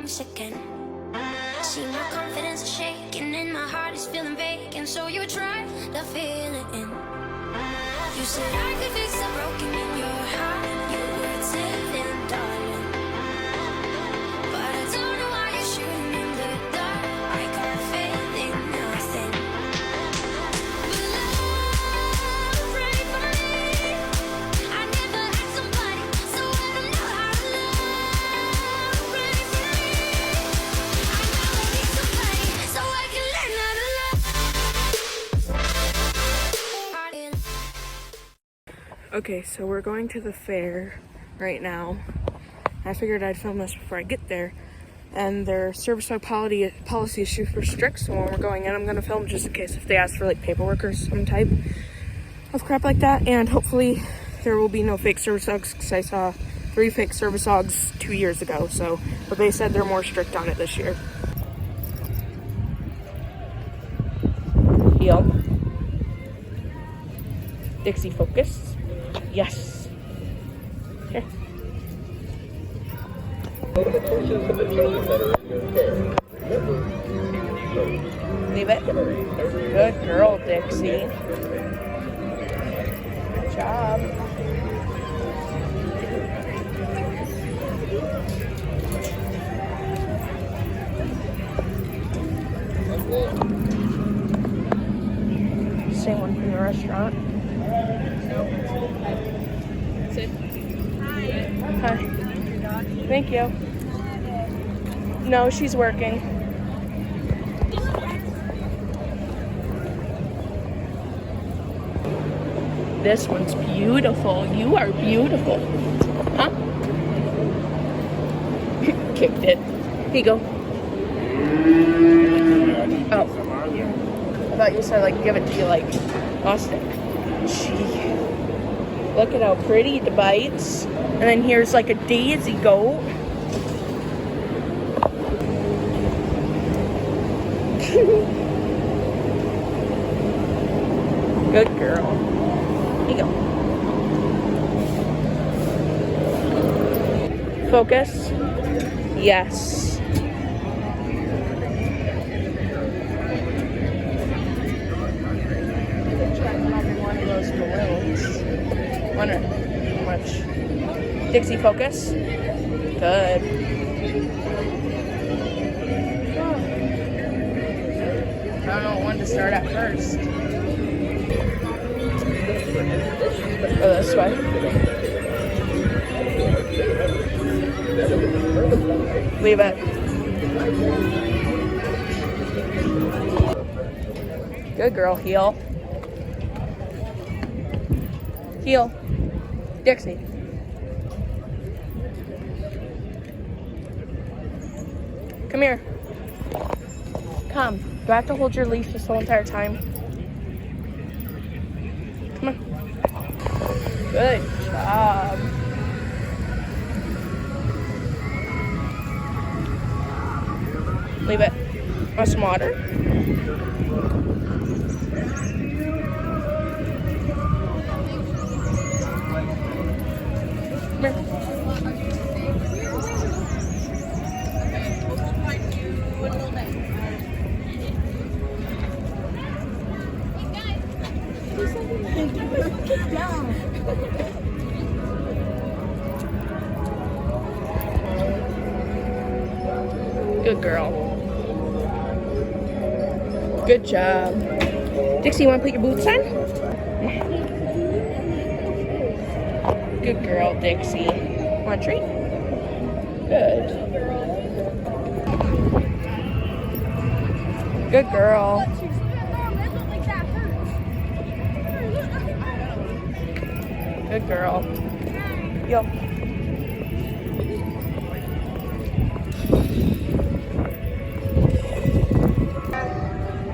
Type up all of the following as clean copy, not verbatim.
once again. See my confidence is shaking and my heart is feeling vacant. So you tried to fill it in. You said I could fix the broken in your heart. You would say it, darling. But I don't know why you're shooting in the dark. I got faith in nothing. But love, pray for me. I never had somebody, so I don't know how to love. Pray for me. I know I need somebody, so I can learn how to love. Okay, so we're going to the fair right now. I figured I'd film this before I get there. And their service dog policy is super strict, so when we're going in, I'm going to film just in case if they ask for like paperwork or some type of crap like that. And hopefully there will be no fake service dogs, because I saw 3 fake service dogs 2 years ago. So, but they said they're more strict on it this year. Heel. Dixie, focus. Yes. Here. Leave it. Good girl, Dixie. Good job. Same one from the restaurant. Hi. Thank you. No, she's working. This one's beautiful. You are beautiful. Huh? Kicked it. Here you go. Oh. I thought you said like give it to you like Austin. Gee. Look at how pretty it bites. And then here's like a daisy goat. Good girl. Here you go. Focus. Yes. One of those balloons. Wonder how much. Dixie, focus. Good. I don't know when to start at first. Go this way. Leave it. Good girl, heel. Heel. Dixie. Come here. Come. Do I have to hold your leash this whole entire time? Come on. Good job. Leave it. Want some water? Come here. Good girl. Good job. Dixie, you want to put your boots on? Good girl, Dixie. Want a treat? Good. Good girl. Good girl. Yo.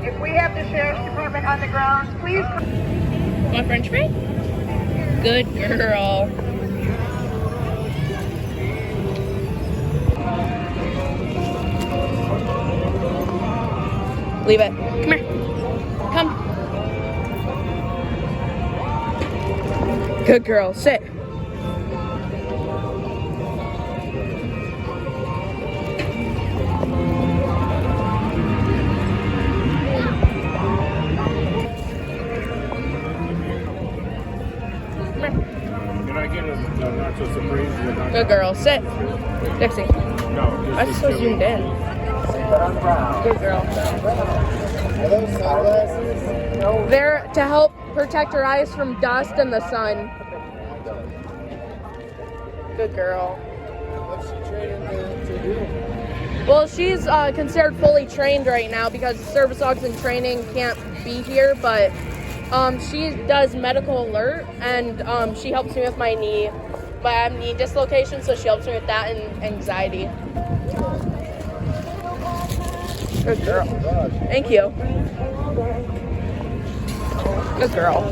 If we have the sheriff's department on the grounds, please. Want French fry? Good girl. Leave it. Come here. Come. Good girl. Sit. Good girl. Sit. Dixie. No. I just so zoomed in. Good girl. They're to help protect her eyes from dust and the sun. Good girl. What's she training to do? Well, she's considered fully trained right now because the service dogs in training can't be here, but she does medical alert, and she helps me with my knee. But I have knee dislocation, so she helps me with that and anxiety. Good girl. Thank you. Good girl.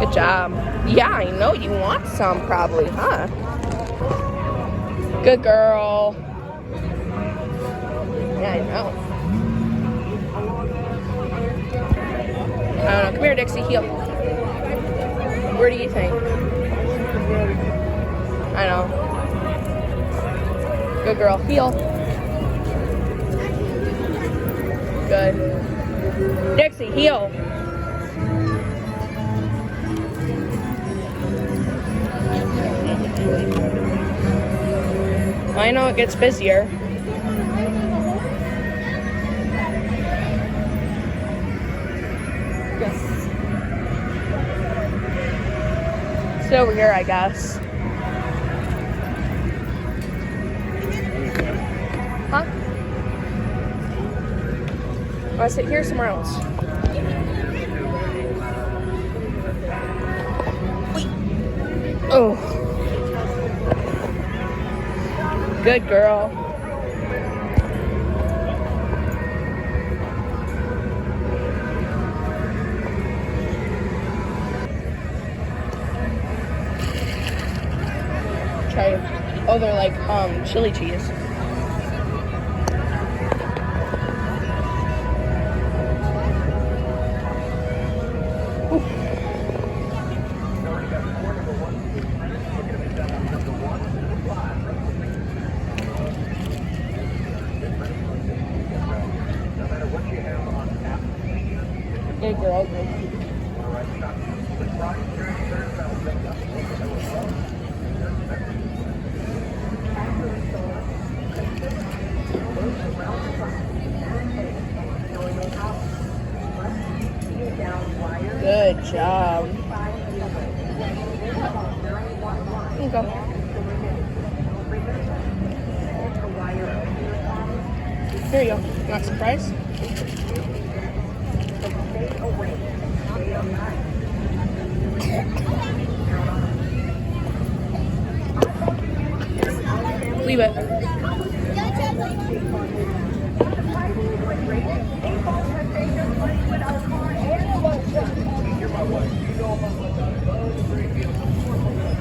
Good job. Yeah, I know you want some probably, huh? Good girl. Yeah, I know. I don't know. Come here, Dixie. Heel. Where do you think? I know. Good girl. Heel. Good. Dixie, heel. I know it gets busier. Yes. Sit over here, I guess. Huh? Oh, I sit here somewhere else. Wait. Oh. Good girl. Try. Oh, they're like chili cheese. Good girl. Good job. Okay. Here you go. You want some fries? Leave it.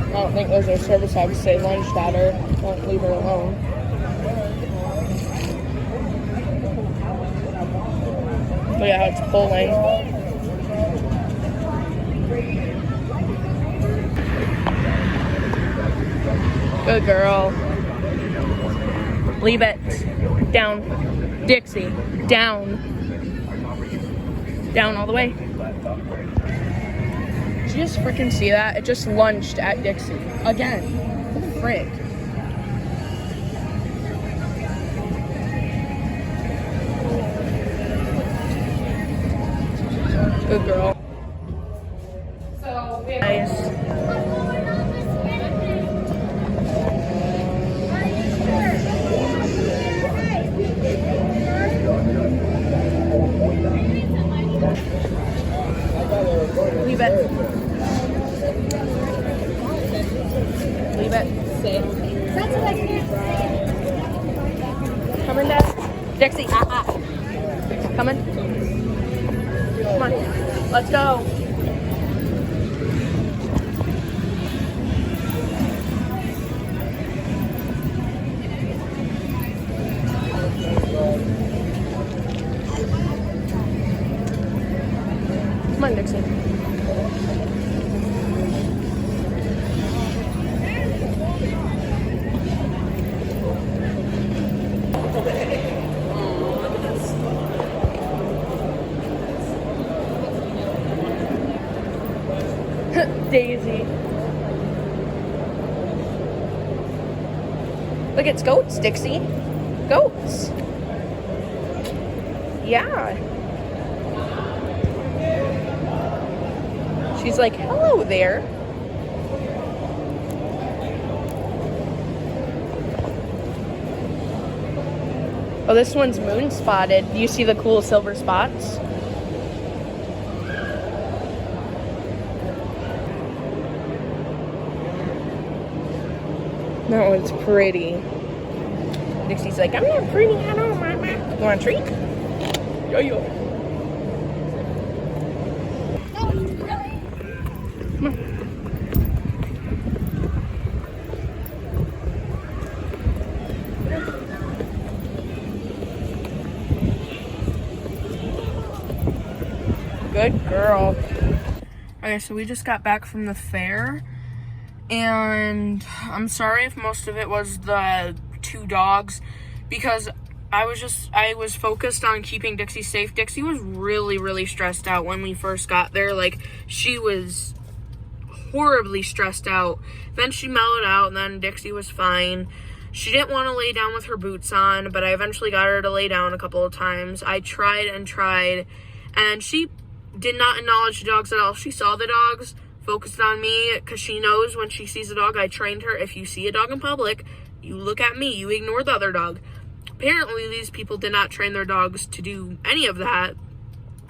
I don't think those are service dogs. Say lunged at her. Don't leave her alone. Look at how it's pulling. Good girl. Leave it. Down. Dixie. Down. Down all the way. Did you just freaking see that? It just lunged at Dixie. Again. What the frick? Good girl. So, nice. Leave it. Leave it. Say it. Come in, Dad. Dixie, Coming. Come on. Let's go. Come on, Dixie. Daisy. Look, it's goats, Dixie. Goats. Yeah. She's like, hello there. Oh, this one's moon spotted. Do you see the cool silver spots? That one's pretty. Dixie's like, I'm not pretty at all, Mama. You want a treat? Yo. Come on. Good girl. Okay, so we just got back from the fair, and I'm sorry if most of it was the two dogs, because I was focused on keeping Dixie safe. Dixie was really stressed out when we first got there. Like, she was horribly stressed out. Then she mellowed out, and then Dixie was fine. She didn't want to lay down with her boots on, but I eventually got her to lay down a couple of times. I tried, and she did not acknowledge the dogs at all. She saw the dogs, focused on me, because she knows when she sees a dog. I trained her, if you see a dog in public, you look at me, you ignore the other dog. Apparently, these people did not train their dogs to do any of that.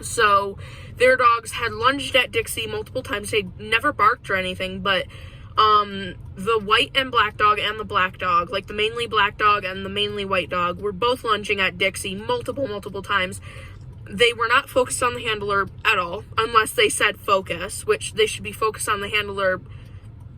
So, their dogs had lunged at Dixie multiple times. They never barked or anything, but the white and black dog and the black dog, like the mainly black dog and the mainly white dog, were both lunging at Dixie multiple times. They were not focused on the handler at all, unless they said focus, which they should be focused on the handler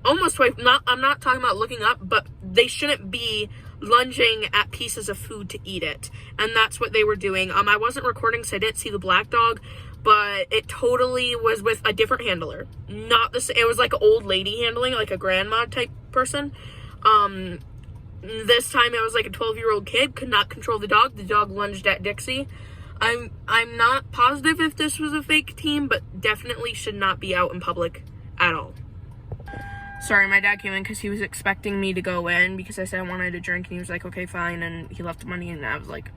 almost way. I'm not talking about looking up, but they shouldn't be lunging at pieces of food to eat it. And that's what they were doing. I wasn't recording, so I didn't see the black dog, but it totally was with a different handler. Not the same. It was like an old lady handling, like a grandma type person. This time it was like a 12-year-old kid, could not control the dog. The dog lunged at Dixie. I'm not positive if this was a fake team, but definitely should not be out in public at all. Sorry, my dad came in because he was expecting me to go in because I said I wanted a drink, and he was like, okay, fine, and he left the money, and I was like,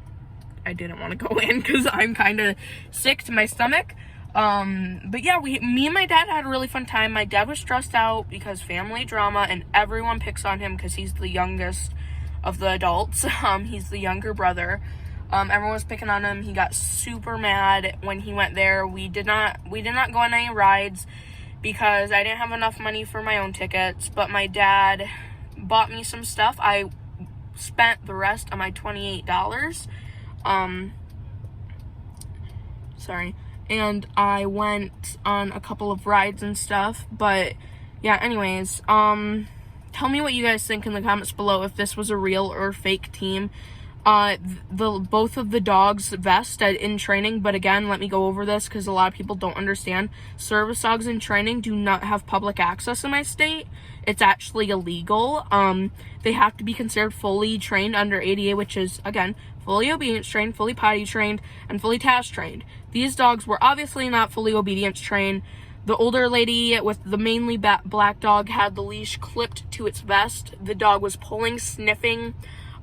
I didn't want to go in because I'm kind of sick to my stomach. But yeah, me and my dad had a really fun time. My dad was stressed out because family drama, and everyone picks on him because he's the youngest of the adults. He's the younger brother. Everyone was picking on him. He got super mad when he went there. We did not go on any rides because I didn't have enough money for my own tickets, but my dad bought me some stuff. I spent the rest of my $28. And I went on a couple of rides and stuff, but yeah, anyways, tell me what you guys think in the comments below if this was a real or fake team. Both of the dogs vested in training, but again, let me go over this because a lot of people don't understand. Service dogs in training do not have public access in my state. It's actually illegal. They have to be considered fully trained under ADA, which is, again, fully obedience trained, fully potty trained, and fully task trained. These dogs were obviously not fully obedience trained. The older lady with the mainly black dog had the leash clipped to its vest. The dog was pulling, sniffing,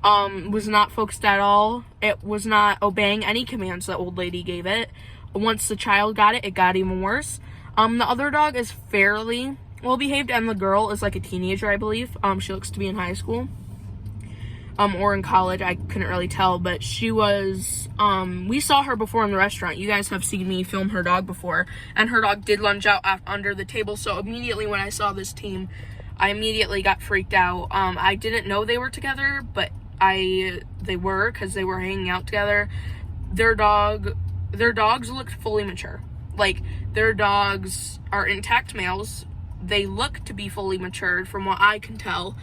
was not focused at all. It was not obeying any commands the old lady gave it. Once the child got it, it got even worse. The other dog is fairly well behaved, and the girl is like a teenager, I believe. She looks to be in high school. Or in college, I couldn't really tell, but she was, we saw her before in the restaurant. You guys have seen me film her dog before, and her dog did lunge out under the table, so immediately when I saw this team, I immediately got freaked out. I didn't know they were together, but they were, because they were hanging out together. Their dogs looked fully mature. Like, their dogs are intact males. They look to be fully matured from what I can tell.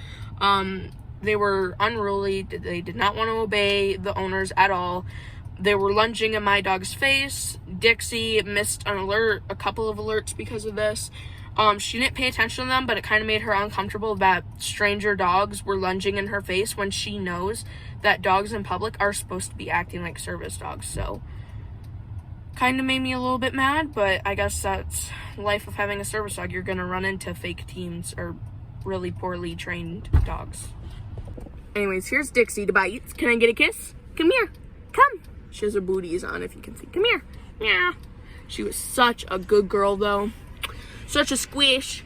They were unruly. They did not want to obey the owners at all. They were lunging in my dog's face. Dixie missed a couple of alerts because of this. She didn't pay attention to them, but it kind of made her uncomfortable that stranger dogs were lunging in her face when she knows that dogs in public are supposed to be acting like service dogs. So, kind of made me a little bit mad, but I guess that's life of having a service dog. You're going to run into fake teams or really poorly trained dogs. Anyways, here's Dixie to bite. Can I get a kiss? Come here. Come. She has her booties on, if you can see. Come here. Yeah. She was such a good girl, though. Such a squish.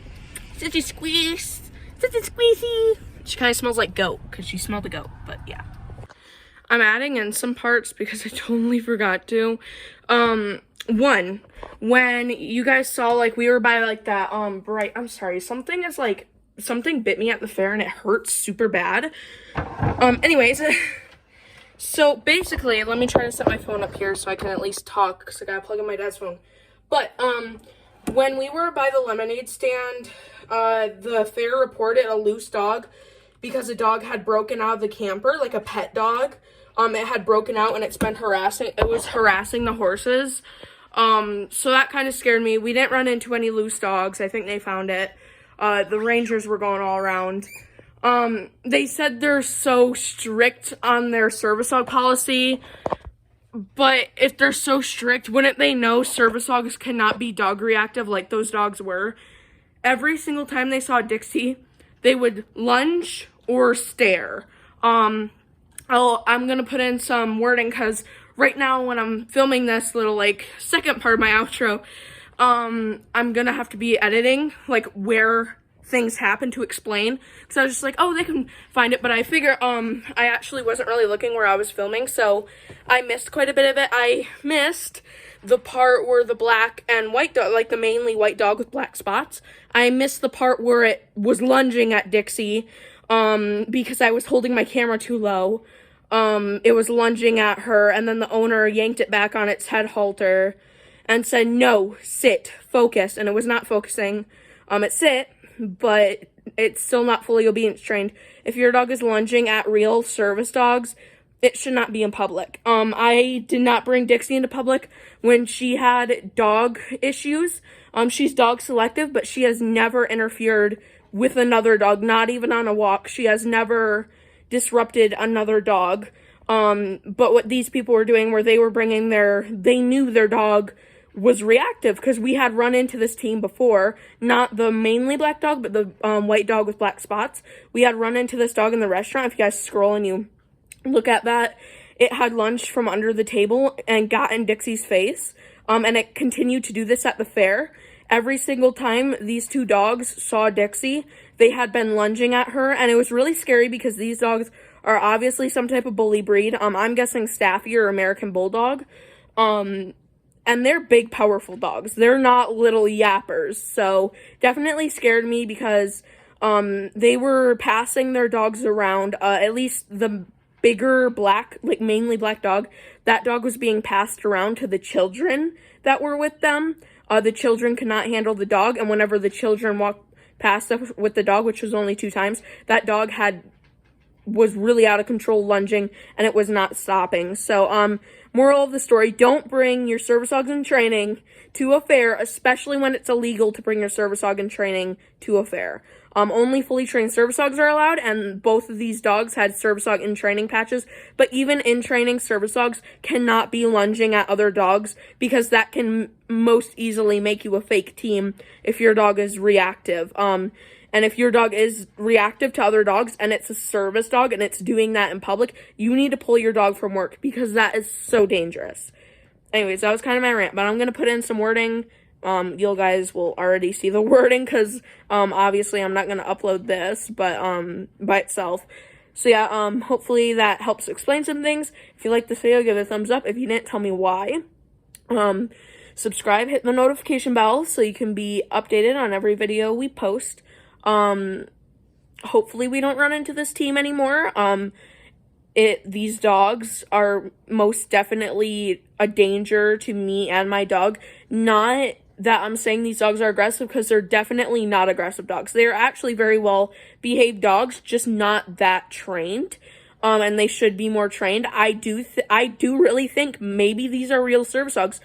Such a squish. Such a squishy. She kind of smells like goat, because she smelled the goat, but yeah. I'm adding in some parts because I totally forgot to. One, when you guys saw, like, we were by, like, that, I'm sorry, something bit me at the fair and it hurts super bad. Anyways, so basically, let me try to set my phone up here so I can at least talk, because I gotta plug in my dad's phone. But, when we were by the lemonade stand, the fair reported a loose dog because a dog had broken out of the camper, like a pet dog. It had broken out and it was harassing the horses. So that kind of scared me. We didn't run into any loose dogs. I think they found it. The rangers were going all around. They said they're so strict on their service dog policy, but if they're so strict, wouldn't they know service dogs cannot be dog reactive like those dogs were? Every single time they saw Dixie, they would lunge or stare. I'm gonna put in some wording because right now when I'm filming this little, like, second part of my outro, I'm gonna have to be editing, like, where things happen to explain, because I was just like, oh, they can find it, but I figure, I actually wasn't really looking where I was filming, so I missed quite a bit of it. I missed the part where the black and white dog, like the mainly white dog with black spots, I missed the part where it was lunging at Dixie, because I was holding my camera too low. It was lunging at her, and then the owner yanked it back on its head halter and said, no, sit, focus, and it was not focusing. It sit, but it's still not fully obedience trained. If your dog is lunging at real service dogs, it should not be in public. I did not bring Dixie into public when she had dog issues. She's dog selective, but she has never interfered with another dog, not even on a walk. She has never disrupted another dog. But what these people were doing were they knew their dog was reactive, because we had run into this team before, not the mainly black dog, but the white dog with black spots. We had run into this dog in the restaurant. If you guys scroll and you look at that, it had lunged from under the table and got in Dixie's face, and it continued to do this at the fair. Every single time these two dogs saw Dixie, they had been lunging at her, and it was really scary because these dogs are obviously some type of bully breed. I'm guessing Staffy or American Bulldog. And they're big, powerful dogs. They're not little yappers. So definitely scared me because they were passing their dogs around. At least the bigger black, like mainly black dog, that dog was being passed around to the children that were with them. The children could not handle the dog. And whenever the children walked past us with the dog, which was only 2 times, that dog was really out of control lunging, and it was not stopping. So, moral of the story, don't bring your service dogs in training to a fair, especially when it's illegal to bring your service dog in training to a fair. Only fully trained service dogs are allowed, and both of these dogs had service dog in training patches, but even in training, service dogs cannot be lunging at other dogs, because that can most easily make you a fake team if your dog is reactive. And if your dog is reactive to other dogs and it's a service dog and it's doing that in public, you need to pull your dog from work, because that is so dangerous. Anyways, that was kind of my rant, but I'm going to put in some wording. You guys will already see the wording because, obviously I'm not going to upload this, but, by itself. So yeah, hopefully that helps explain some things. If you liked this video, give it a thumbs up. If you didn't, tell me why. Subscribe, hit the notification bell so you can be updated on every video we post. Hopefully we don't run into this team anymore. These dogs are most definitely a danger to me and my dog. Not that I'm saying these dogs are aggressive, because they're definitely not aggressive dogs. They're actually very well behaved dogs, just not that trained. And they should be more trained. I do really think maybe these are real service dogs.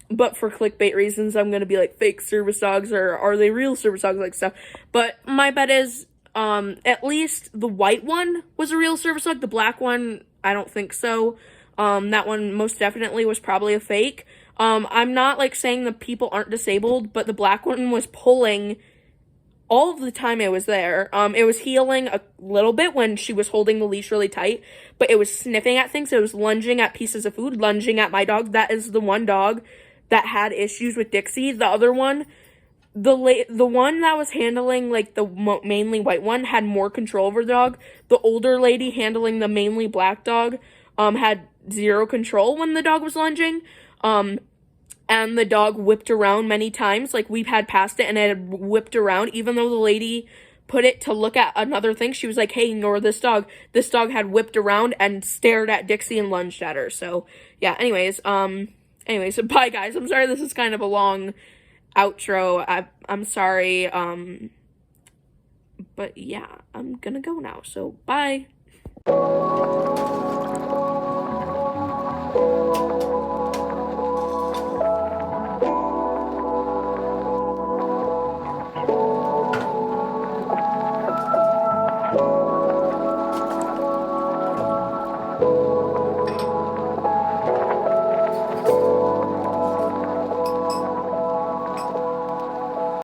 But for clickbait reasons, I'm going to be like fake service dogs, or are they real service dogs, like stuff. But my bet is, at least the white one was a real service dog. The black one, I don't think so. That one most definitely was probably a fake. I'm not like saying the people aren't disabled, but the black one was pulling all of the time it was there. It was healing a little bit when she was holding the leash really tight, but it was sniffing at things. It was lunging at pieces of food, lunging at my dog. That is the one dog that had issues with Dixie. The other one, the one that was handling, like, the mainly white one had more control over the dog. The older lady handling the mainly black dog had zero control when the dog was lunging. And the dog whipped around many times. Like, we've had past it and it had whipped around. Even though the lady put it to look at another thing, she was like, hey, ignore this dog. This dog had whipped around and stared at Dixie and lunged at her. So, yeah, anyways, bye, guys. I'm sorry this is kind of a long outro. I'm sorry. But, yeah, I'm gonna go now. So, bye.